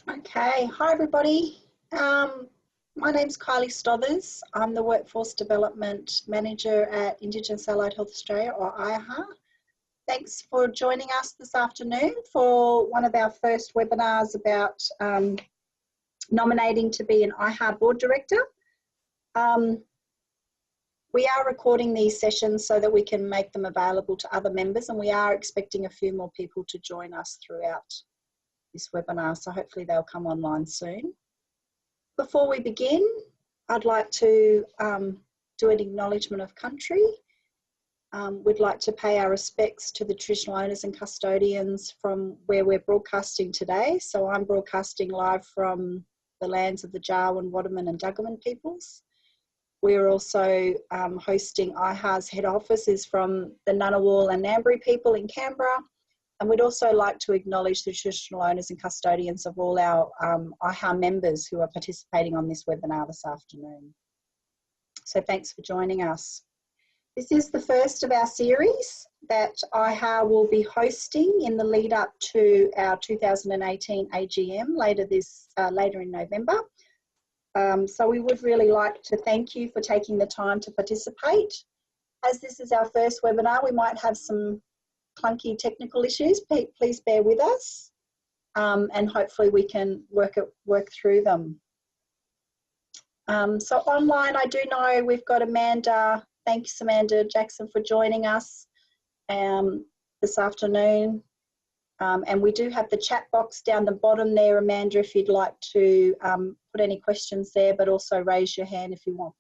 Okay, hi everybody. My name's Kylie Stothers. I'm the Workforce Development Manager at Indigenous Allied Health Australia, or IAHA. Thanks for joining us this afternoon for one of our first webinars about nominating to be an IAHA Board Director. We are recording these sessions so that we can make them available to other members, and we are expecting a few more people to join us throughout this webinar, so hopefully they'll come online soon. Before we begin, I'd like to do an acknowledgement of country. We'd like to pay our respects to the traditional owners and custodians from where we're broadcasting today. So I'm broadcasting live from the lands of the Jawoyn, Waddaman and Duggaman peoples. We're also hosting IAHA's head office is from the Ngunnawal and Ngambri people in Canberra. And we'd also like to acknowledge the traditional owners and custodians of all our IAHA members who are participating on this webinar this afternoon. So thanks for joining us. This is the first of our series that IAHA will be hosting in the lead up to our 2018 AGM later in November. So we would really like to thank you for taking the time to participate. As this is our first webinar, we might have some clunky technical issues. Please bear with us, and hopefully we can work through them. So online, I do know we've got Amanda. Thanks, Amanda Jackson, for joining us this afternoon. And we do have the chat box down the bottom there, Amanda, if you'd like to put any questions there, but also raise your hand if you want.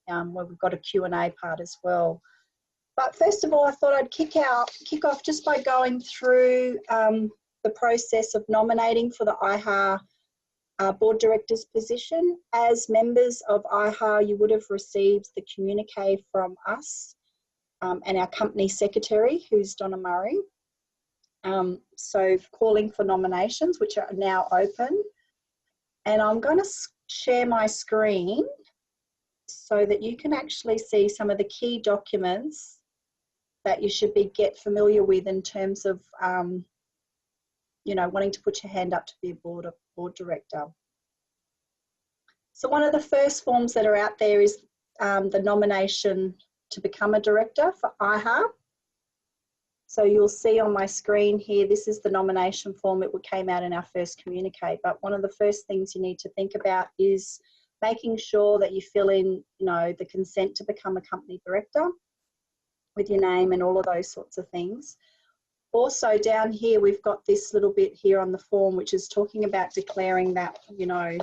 Well, we've got a Q&A part as well. But first of all, I thought I'd kick off just by going through the process of nominating for the IAHA Board Director's position. As members of IAHA, you would have received the communique from us and our company secretary, who's Donna Murray. So calling for nominations, which are now open. And I'm going to share my screen so that you can actually see some of the key documents that you should get familiar with in terms of, you know, wanting to put your hand up to be a board director. So one of the first forms that are out there is the nomination to become a director for IAHA. So you'll see on my screen here, this is the nomination form. It came out in our first communique. But one of the first things you need to think about is making sure that you fill in, you know, the consent to become a company director with your name and all of those sorts of things. Also down here, we've got this little bit here on the form, which is talking about declaring that, you know,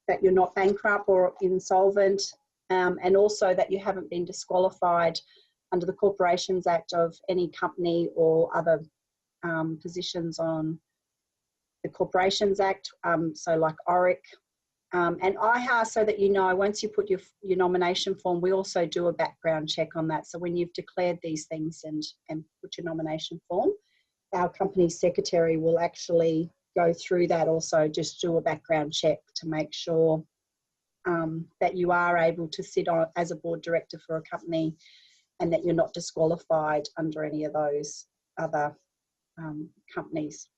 that you're not bankrupt or insolvent, and also that you haven't been disqualified under the Corporations Act of any company or other positions on the Corporations Act, so like ORIC. And IAHA, so that you know, once you put your nomination form, we also do a background check on that. So when you've declared these things and put your nomination form, our company secretary will actually go through that also, just do a background check to make sure that you are able to sit on as a board director for a company and that you're not disqualified under any of those other companies.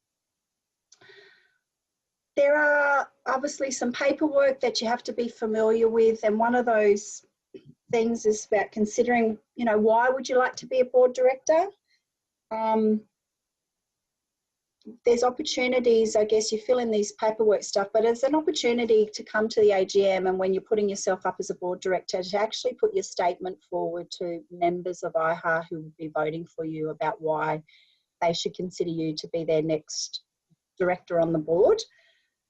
There are obviously some paperwork that you have to be familiar with, and one of those things is about considering, you know, why would you like to be a board director? There's opportunities, I guess you fill in these paperwork stuff, but it's an opportunity to come to the AGM, and when you're putting yourself up as a board director, to actually put your statement forward to members of IAHA who will be voting for you about why they should consider you to be their next director on the board.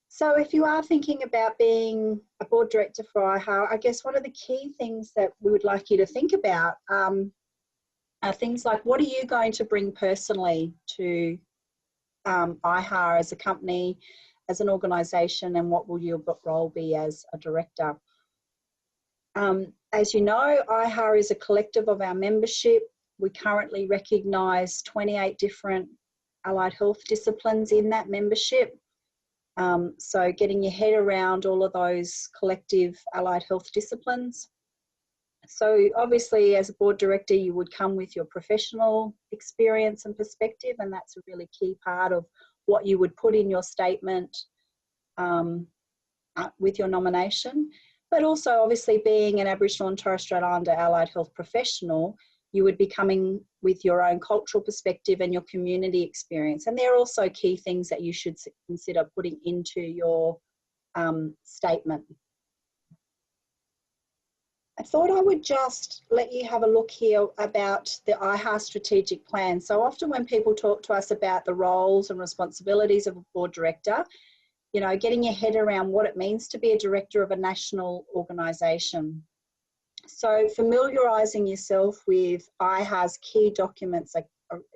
So if you are thinking about being a board director for IAHA, I guess one of the key things that we would like you to think about are things like, what are you going to bring personally to IAHA as a company, as an organisation, and what will your role be as a director? As you know, IAHA is a collective of our membership. We currently recognise 28 different allied health disciplines in that membership. So getting your head around all of those collective allied health disciplines. So obviously as a board director, you would come with your professional experience and perspective, and that's a really key part of what you would put in your statement with your nomination, but also obviously being an Aboriginal and Torres Strait Islander allied health professional, you would be coming with your own cultural perspective and your community experience. And they're also key things that you should consider putting into your statement. I thought I would just let you have a look here about the IAHA strategic plan. So often when people talk to us about the roles and responsibilities of a board director, you know, getting your head around what it means to be a director of a national organisation. So familiarising yourself with IAHA's key documents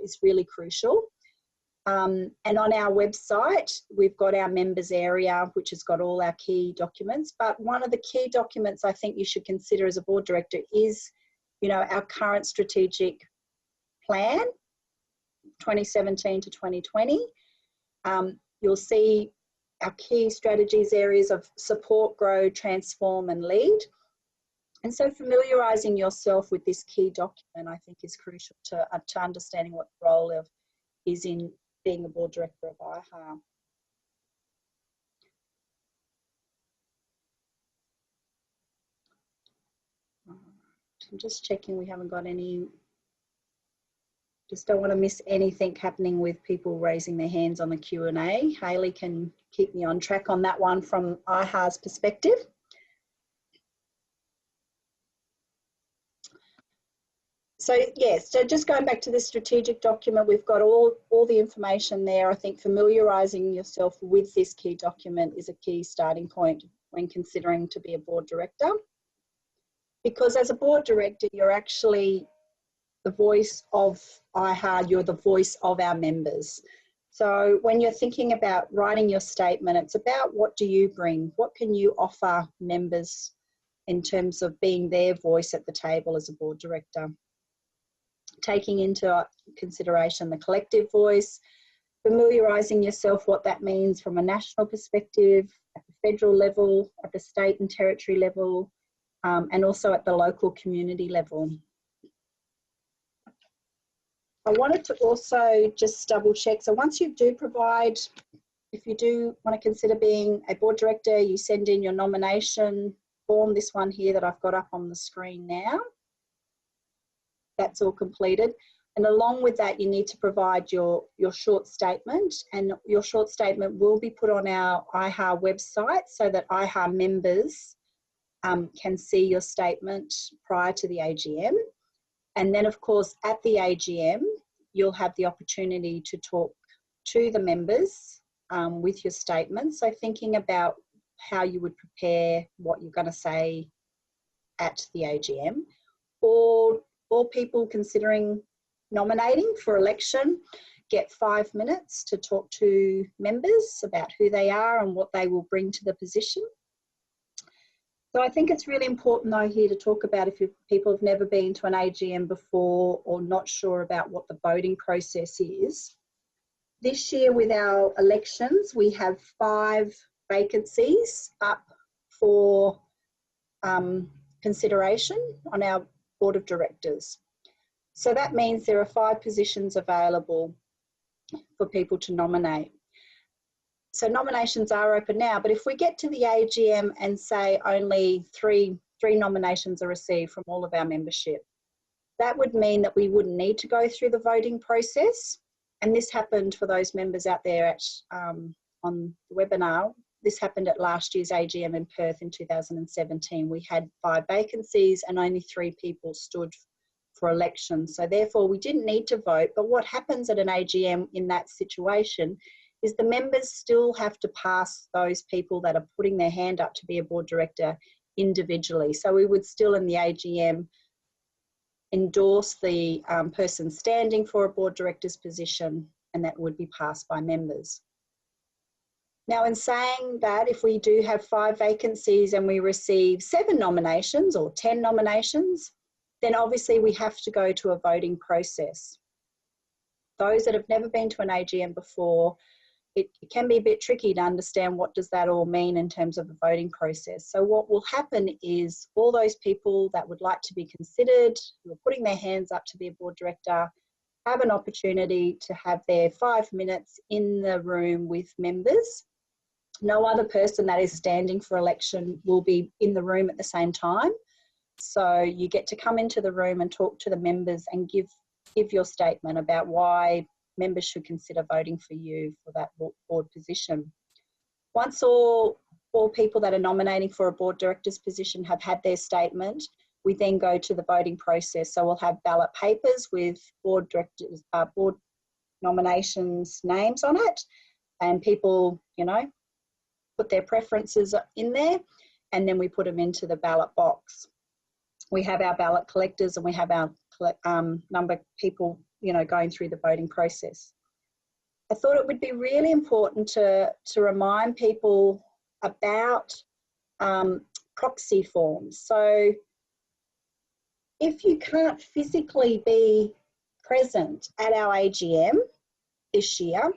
is really crucial. And on our website, we've got our members area, which has got all our key documents. But one of the key documents I think you should consider as a board director is, you know, our current strategic plan, 2017 to 2020. You'll see our key strategies areas of support, grow, transform and lead. And so familiarising yourself with this key document, I think, is crucial to understanding what the role is in being a board director of IAHA. I'm just checking we haven't got any, just don't want to miss anything happening with people raising their hands on the Q&A. Hayley can keep me on track on that one from IAHA's perspective. So yes, so just going back to this strategic document, we've got all the information there. I think familiarising yourself with this key document is a key starting point when considering to be a board director. Because as a board director, you're actually the voice of IAHA, you're the voice of our members. So when you're thinking about writing your statement, it's about what do you bring? What can you offer members in terms of being their voice at the table as a board director? Taking into consideration the collective voice, familiarising yourself what that means from a national perspective, at the federal level, at the state and territory level, and also at the local community level. I wanted to also just double check. So once you do provide, if you do want to consider being a board director, you send in your nomination form, this one here that I've got up on the screen now. That's all completed. And along with that, you need to provide your short statement, and your short statement will be put on our IAHA website so that IAHA members can see your statement prior to the AGM. And then of course at the AGM, you'll have the opportunity to talk to the members with your statement. So thinking about how you would prepare what you're going to say at the AGM, or people considering nominating for election get 5 minutes to talk to members about who they are and what they will bring to the position. So I think it's really important though here to talk about if people have never been to an AGM before or not sure about what the voting process is. This year with our elections, we have 5 vacancies up for consideration on our Board of Directors. So that means there are 5 positions available for people to nominate. So nominations are open now, but if we get to the AGM and say only three nominations are received from all of our membership, that would mean that we wouldn't need to go through the voting process. And this happened for those members out there at, on the webinar. This happened at last year's AGM in Perth in 2017. We had 5 vacancies and only 3 people stood for election. So therefore we didn't need to vote. But what happens at an AGM in that situation is the members still have to pass those people that are putting their hand up to be a board director individually. So we would still in the AGM endorse the person standing for a board director's position, and that would be passed by members. Now in saying that, if we do have 5 vacancies and we receive 7 nominations or 10 nominations, then obviously we have to go to a voting process. Those that have never been to an AGM before, it can be a bit tricky to understand what does that all mean in terms of the voting process. So what will happen is all those people that would like to be considered, who are putting their hands up to be a board director, have an opportunity to have their 5 minutes in the room with members No other person that is standing for election will be in the room at the same time. So you get to come into the room and talk to the members and give your statement about why members should consider voting for you for that board position. Once all people that are nominating for a board director's position have had their statement, we then go to the voting process. So we'll have ballot papers with board directors, board nominations names on it, and people, you know, put their preferences in there, and then we put them into the ballot box. We have our ballot collectors and we have our number of people, you know, going through the voting process. I thought it would be really important to remind people about proxy forms. So if you can't physically be present at our AGM this year,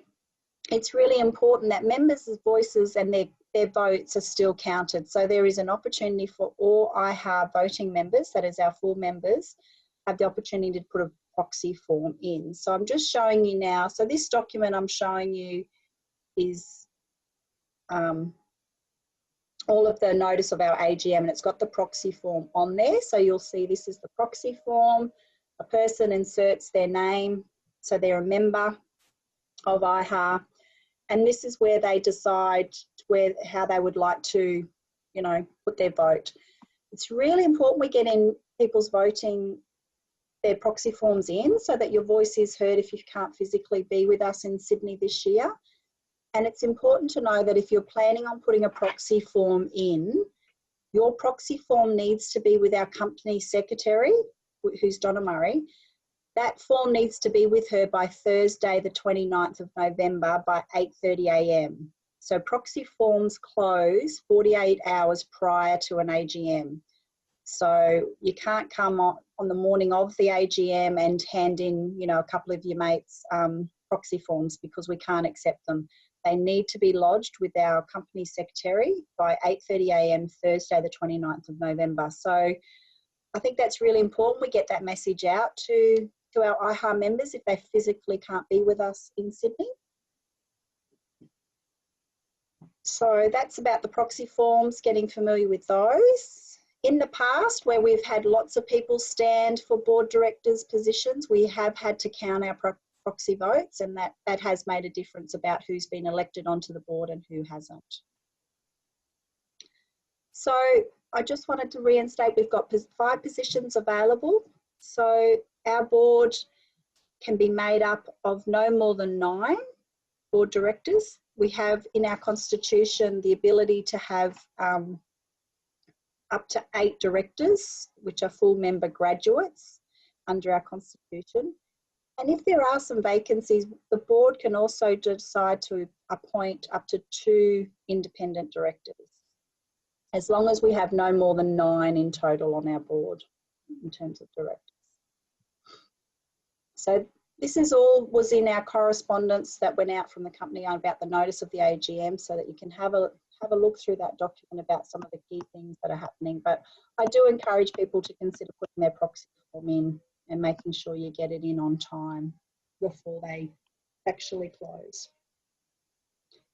it's really important that members' voices and their votes are still counted. So there is an opportunity for all IAHA voting members, that is our full members, have the opportunity to put a proxy form in. So I'm just showing you now. So this document I'm showing you is all of the notice of our AGM, and it's got the proxy form on there. So you'll see this is the proxy form. A person inserts their name, so they're a member of IAHA, and this is where they decide how they would like to, you know, put their vote. It's really important we get in people's voting, their proxy forms in, so that your voice is heard if you can't physically be with us in Sydney this year. And it's important to know that if you're planning on putting a proxy form in, your proxy form needs to be with our company secretary, who's Donna Murray. That form needs to be with her by Thursday, the 29th of November by 8:30 a.m. So proxy forms close 48 hours prior to an AGM. So you can't come on the morning of the AGM and hand in, you know, a couple of your mates' proxy forms, because we can't accept them. They need to be lodged with our company secretary by 8:30 a.m. Thursday, the 29th of November. So I think that's really important. We get that message out to our IAHA members if they physically can't be with us in Sydney. So that's about the proxy forms, getting familiar with those. In the past, where we've had lots of people stand for board directors positions, we have had to count our proxy votes, and that has made a difference about who's been elected onto the board and who hasn't. So I just wanted to reinstate, we've got 5 positions available. So our board can be made up of no more than 9 board directors. We have in our constitution the ability to have up to 8 directors, which are full member graduates under our constitution. And if there are some vacancies, the board can also decide to appoint up to 2 independent directors, as long as we have no more than 9 in total on our board in terms of directors. So this is all was in our correspondence that went out from the company about the notice of the AGM, so that you can have a look through that document about some of the key things that are happening. But I do encourage people to consider putting their proxy form in and making sure you get it in on time before they actually close.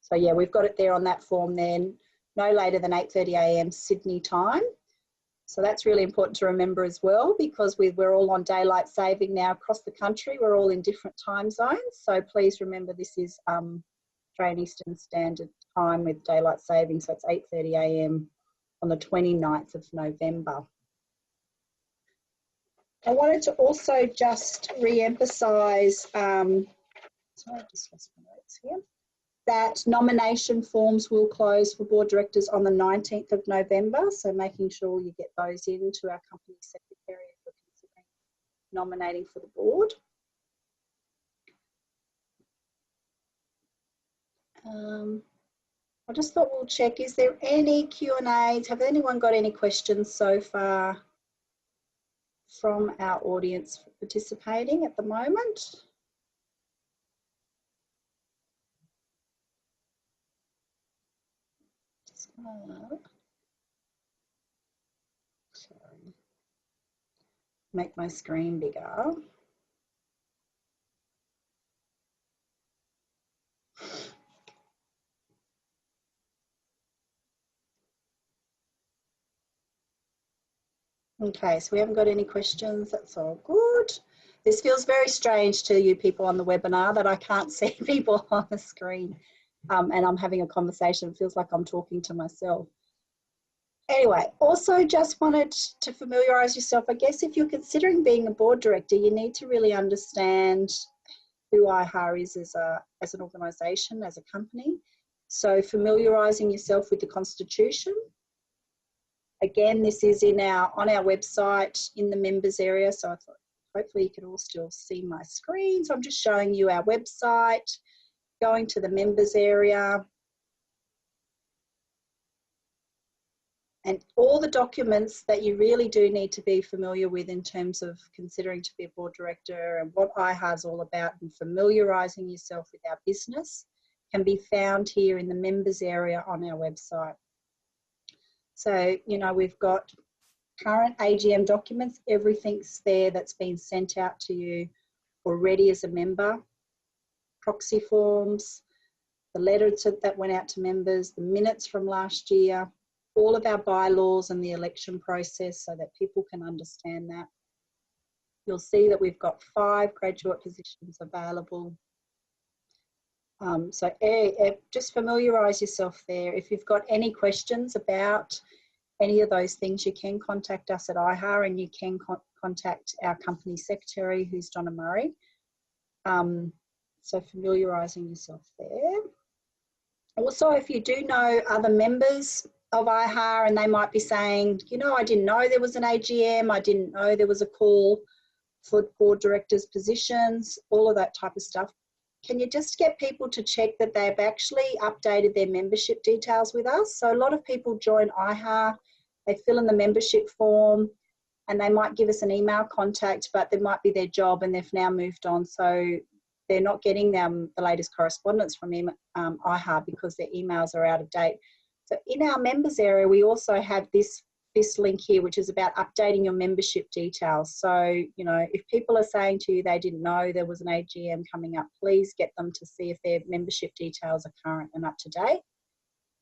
So yeah, we've got it there on that form then, no later than 8:30 a.m. Sydney time. So that's really important to remember as well, because we're all on daylight saving now across the country. We're all in different time zones. So please remember this is Australian Eastern Standard Time with daylight saving. So it's 8:30 a.m. on the 29th of November. I wanted to also just re-emphasise, sorry, I just lost my notes here, that nomination forms will close for board directors on the 19th of November. So making sure you get those in to our company secretary for considering nominating for the board. I just thought we'll check, is there any Q&As? Have anyone got any questions so far from our audience participating at the moment? Sorry. Make my screen bigger. Okay, so we haven't got any questions. That's all good. This feels very strange to you people on the webinar that I can't see people on the screen and I'm having a conversation. It feels like I'm talking to myself. Anyway, also just wanted to familiarise yourself. I guess if you're considering being a board director, you need to really understand who IAHA is as an organisation, as a company. So familiarising yourself with the Constitution. Again, this is on our website in the members area. So I thought hopefully you can all still see my screen. So I'm just showing you our website, going to the members area. And all the documents that you really do need to be familiar with in terms of considering to be a board director and what IAHA is all about and familiarising yourself with our business can be found here in the members area on our website. So, you know, we've got current AGM documents, everything's there that's been sent out to you already as a member, proxy forms, the letters that went out to members, the minutes from last year, all of our bylaws and the election process so that people can understand that. You'll see that we've got 5 graduate positions available. So just familiarise yourself there. If you've got any questions about any of those things, you can contact us at IAHA and you can contact our company secretary, who's Donna Murray. So familiarising yourself there. Also, if you do know other members of IAHA and they might be saying, you know, I didn't know there was an AGM, I didn't know there was a call for board directors' positions, all of that type of stuff. Can you just get people to check that they've actually updated their membership details with us? So a lot of people join IAHA, they fill in the membership form and they might give us an email contact, but there might be their job and they've now moved on. So they're not getting the latest correspondence from IAHA because their emails are out of date. So in our members area, we also have this link here, which is about updating your membership details. So, you know, if people are saying to you they didn't know there was an AGM coming up, please get them to see if their membership details are current and up to date.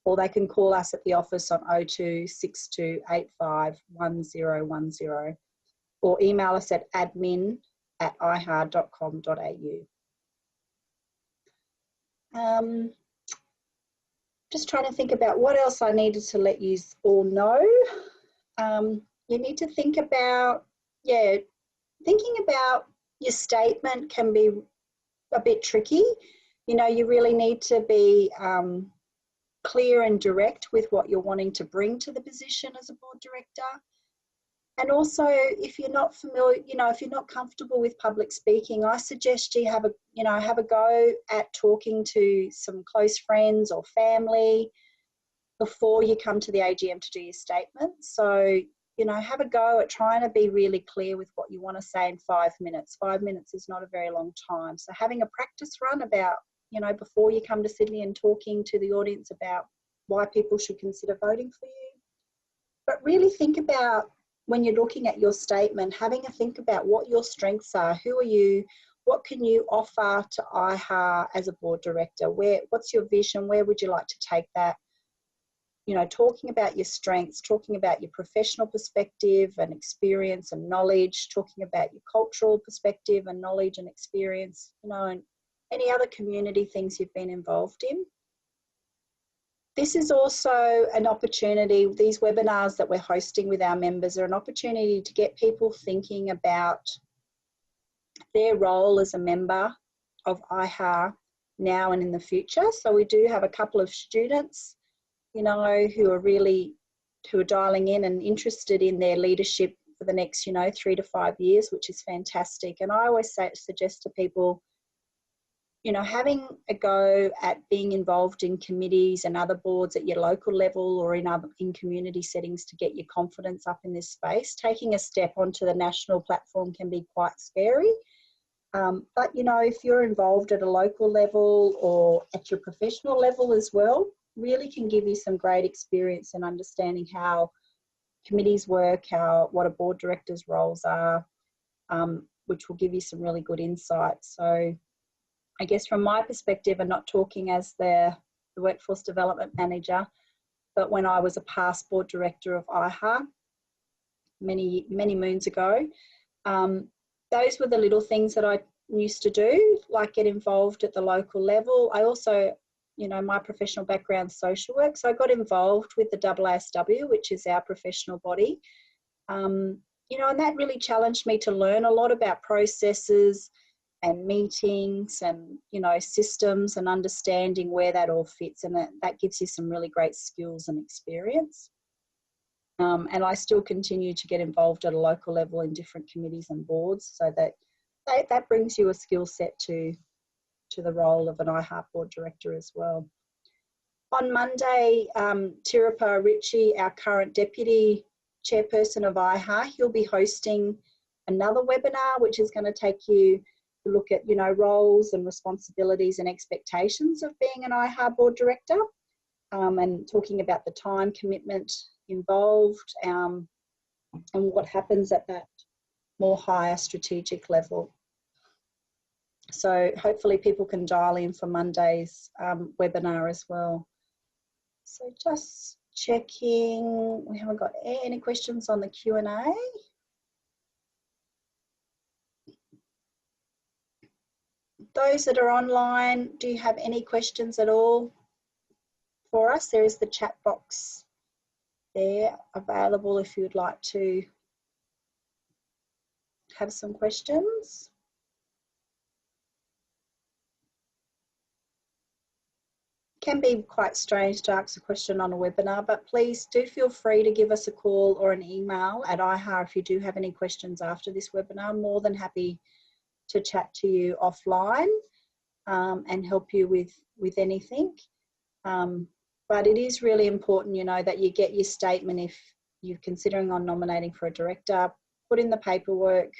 Or they can call us at the office on 02 6285 1010 or email us at admin@iaha.com.au. Just trying to think about what else I needed to let you all know. You need to think about, thinking about your statement can be a bit tricky. You know, you really need to be clear and direct with what you're wanting to bring to the position as a board director. And also, if you're not familiar, you know, if you're not comfortable with public speaking, I suggest you have a go at talking to some close friends or family before you come to the AGM to do your statement. So, you know, have a go at trying to be really clear with what you want to say in 5 minutes. 5 minutes is not a very long time. So having a practice run about, you know, before you come to Sydney and talking to the audience about why people should consider voting for you. But really think about, when you're looking at your statement, having a think about what your strengths are. Who are you? What can you offer to IAHA as a board director? What's your vision? Where would you like to take that? You know, talking about your strengths, talking about your professional perspective and experience and knowledge, talking about your cultural perspective and knowledge and experience, you know, and any other community things you've been involved in. This is also an opportunity, these webinars that we're hosting with our members are an opportunity to get people thinking about their role as a member of IAHA now and in the future. So we do have a couple of students, you know, who are dialing in and interested in their leadership for the next, you know, 3 to 5 years, which is fantastic. And I always suggest to people, you know, having a go at being involved in committees and other boards at your local level or in community settings to get your confidence up in this space. Taking a step onto the national platform can be quite scary. But, you know, if you're involved at a local level or at your professional level as well, really can give you some great experience in understanding how committees work, what a board director's roles are, which will give you some really good insight. So I guess from my perspective, and not talking as the Workforce Development Manager, but when I was a past board director of IAHA, many moons ago. Those were the little things that I used to do, like get involved at the local level. I also, you know, my professional background is social work, so I got involved with the IASW, which is our professional body. You know, and that really challenged me to learn a lot about processes and meetings and, you know, systems and understanding where that all fits, and that gives you some really great skills and experience. And I still continue to get involved at a local level in different committees and boards, so that brings you a skill set to the role of an IAHA Board Director as well. On Monday, Tirapa Ritchie, our current Deputy Chairperson of IAHA, he'll be hosting another webinar which is going to take you to look at, you know, roles and responsibilities and expectations of being an IAHA Board Director, and talking about the time commitment involved, and what happens at that more higher strategic level. So hopefully people can dial in for Monday's webinar as well. So just checking, we haven't got any questions on the Q&A. Those that are online, do you have any questions at all for us? There is the chat box there available if you'd like to have some questions. It can be quite strange to ask a question on a webinar, but please do feel free to give us a call or an email at IAHA if you do have any questions after this webinar. I'm more than happy to chat to you offline and help you with anything. But it is really important, you know, that you get your statement if you're considering on nominating for a director. Put in the paperwork,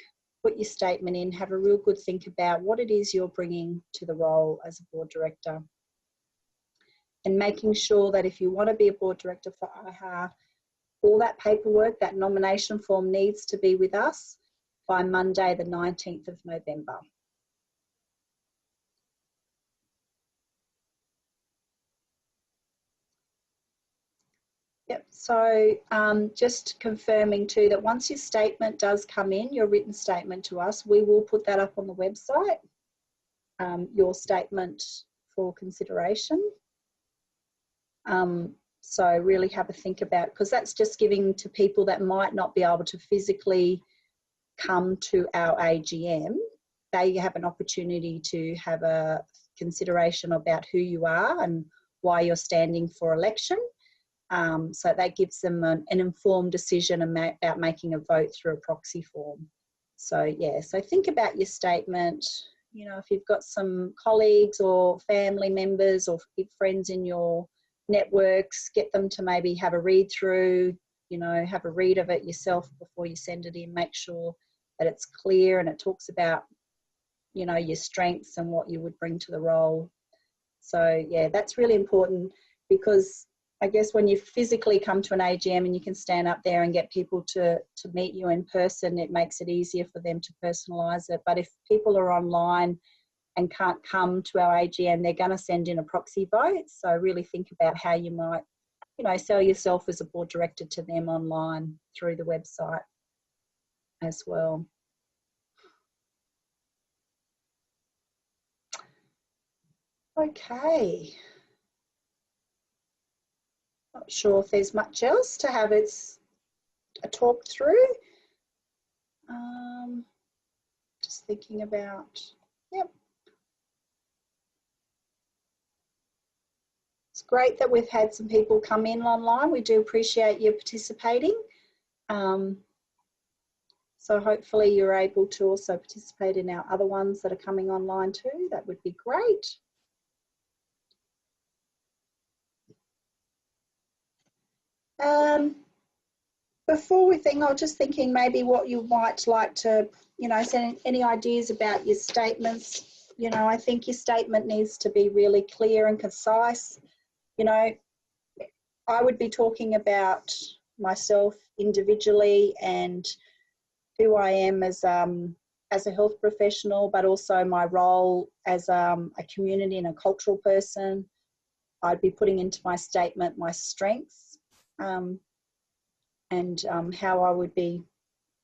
put your statement in, have a real good think about what it is you're bringing to the role as a board director. And making sure that if you want to be a board director for IAHA, all that paperwork, that nomination form needs to be with us by Monday, the 19th of November. Yep, so just confirming too that once your statement does come in, your written statement to us, we will put that up on the website, your statement for consideration. So really have a think about, because that's just giving to people that might not be able to physically come to our AGM. They have an opportunity to have a consideration about who you are and why you're standing for election. So that gives them an informed decision about making a vote through a proxy form. So yeah, so think about your statement. You know, if you've got some colleagues or family members or friends in your networks, get them to maybe have a read through, you know, have a read of it yourself before you send it in. Make sure that it's clear and it talks about, you know, your strengths and what you would bring to the role. So yeah, that's really important, because I guess when you physically come to an AGM and you can stand up there and get people to meet you in person, it makes it easier for them to personalise it. But if people are online and can't come to our AGM, they're going to send in a proxy vote. So really think about how you might, you know, sell yourself as a board director to them online through the website as well. Okay. Not sure if there's much else to have a talk through. Just thinking about, yep. It's great that we've had some people come in online. We do appreciate you participating. So hopefully you're able to also participate in our other ones that are coming online too. That would be great. Before we think, I was just thinking maybe what you might like to, you know, send any ideas about your statements. You know, I think your statement needs to be really clear and concise. You know, I would be talking about myself individually and who I am as a health professional, but also my role as a community and a cultural person. I'd be putting into my statement my strengths. and how I would be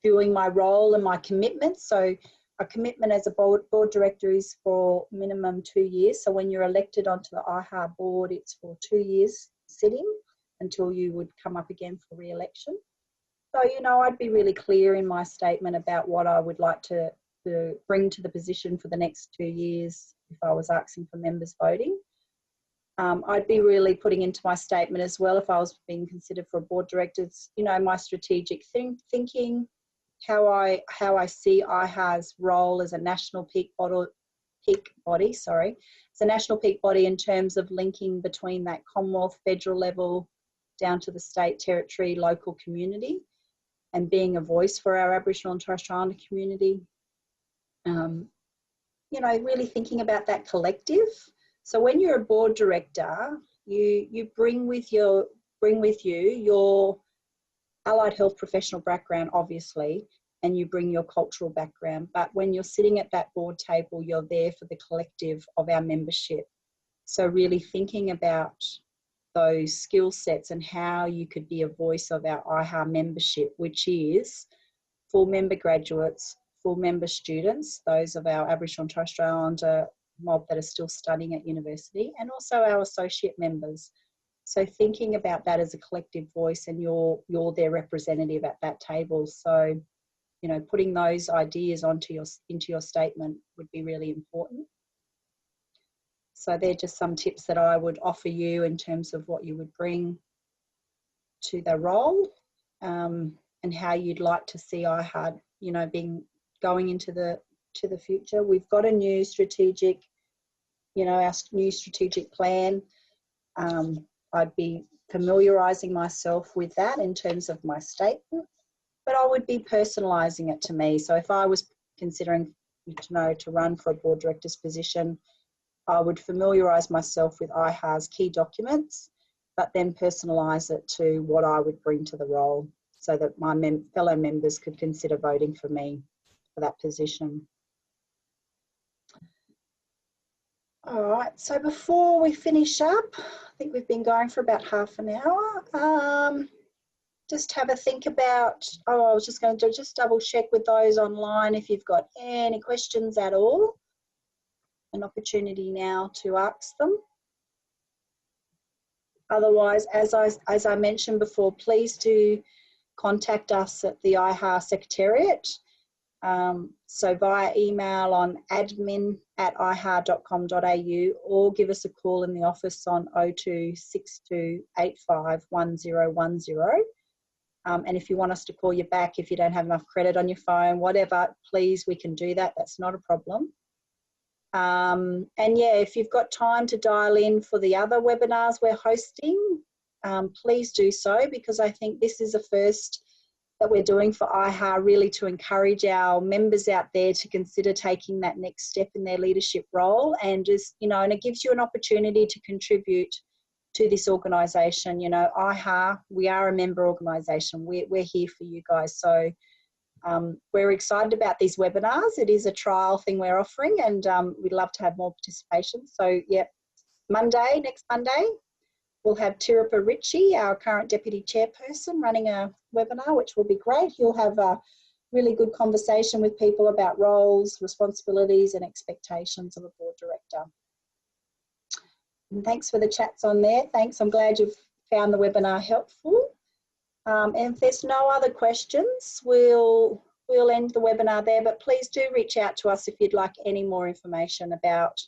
viewing my role and my commitments. So a commitment as a board director is for minimum 2 years. So when you're elected onto the IAHA board, it's for 2 years sitting until you would come up again for re-election. So, you know, I'd be really clear in my statement about what I would like to bring to the position for the next 2 years if I was asking for members voting. I'd be really putting into my statement as well, if I was being considered for a board director, you know, my strategic thinking, how I see IAHA's role as a national peak body, it's a national peak body in terms of linking between that Commonwealth, federal level down to the state, territory, local community, and being a voice for our Aboriginal and Torres Strait Islander community. You know, really thinking about that collective. So when you're a board director, you bring with you your allied health professional background, obviously, and you bring your cultural background. But when you're sitting at that board table, you're there for the collective of our membership. So really thinking about those skill sets and how you could be a voice of our IAHA membership, which is full member graduates, full member students, those of our Aboriginal and Torres Strait Islander mob that are still studying at university, and also our associate members. So thinking about that as a collective voice, and you're their representative at that table. So, you know, putting those ideas into your statement would be really important. So they're just some tips that I would offer you in terms of what you would bring to the role, and how you'd like to see IAHA, you know, going into the future. We've got a new strategic, you know, our new strategic plan. I'd be familiarising myself with that in terms of my statement, but I would be personalising it to me. So if I was considering, to run for a board director's position, I would familiarise myself with IAHA's key documents, but then personalise it to what I would bring to the role, so that my fellow members could consider voting for me for that position. All right, so before we finish up, I think we've been going for about half an hour. Just have a think about, I was just going to just double check with those online if you've got any questions at all. An opportunity now to ask them. Otherwise, as I mentioned before, please do contact us at the IAHA Secretariat. So via email on admin@iaha.com.au, or give us a call in the office on 0262851010. And if you want us to call you back, if you don't have enough credit on your phone, whatever, please, we can do that. That's not a problem. And yeah, if you've got time to dial in for the other webinars we're hosting, please do so, because I think this is a first that we're doing for IAHA, really to encourage our members out there to consider taking that next step in their leadership role, and just, you know, and it gives you an opportunity to contribute to this organisation. You know, IAHA, we are a member organisation. We're here for you guys. So we're excited about these webinars. It is a trial thing we're offering, and we'd love to have more participation. So yeah, next Monday, we'll have Tirapa Ritchie, our current Deputy Chairperson, running a webinar, which will be great. He'll have a really good conversation with people about roles, responsibilities and expectations of a board director. And thanks for the chats on there. Thanks, I'm glad you've found the webinar helpful. And if there's no other questions, we'll end the webinar there, but please do reach out to us if you'd like any more information about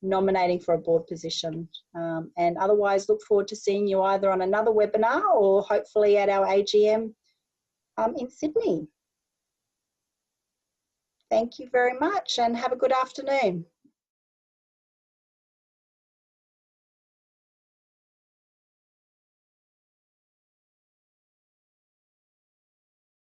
nominating for a board position. And otherwise, look forward to seeing you either on another webinar or hopefully at our AGM in Sydney. Thank you very much and have a good afternoon.